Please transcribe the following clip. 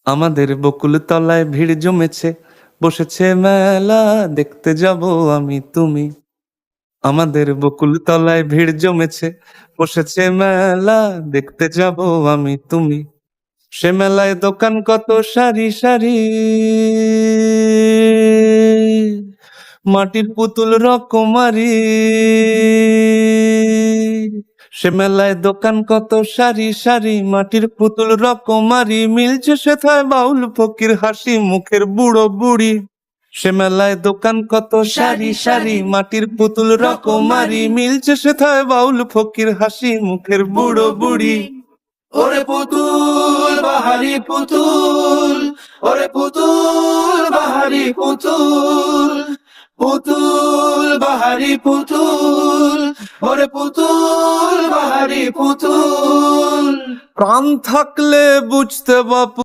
আমাদের বকুল তলায় ভিড় জমেছে, বসেছে মেলা, দেখতে যাব আমি তুমি। আমাদের বকুল তলায় ভিড় জমেছে, বসেছে মেলা, দেখতে যাব আমি তুমি। সে মেলায় দোকান কত সারি সারি, মাটির পুতুল রকমারি। সে মেলায় দোকান কত সারি সারি, মাটির পুতুল রকমারি। মিলছে সেথায় বাউল ফকির হাসি মুখের বুড়ো বুড়ি। সে মেলায় দোকান কত সারি সারি, মাটির পুতুল রকমারি। মিলছে সেথায় বাউল ফকির হাসি মুখের বুড়ো বুড়ি। ওরে পুতুল বাহারি পুতুল, ওরে পুতুল বাহারি পুতুল, পুতুল বাহারি পুতুল, ওরে পুতুল বাহারি পুতুল। প্রাণ থাকলে বুঝতে বাপু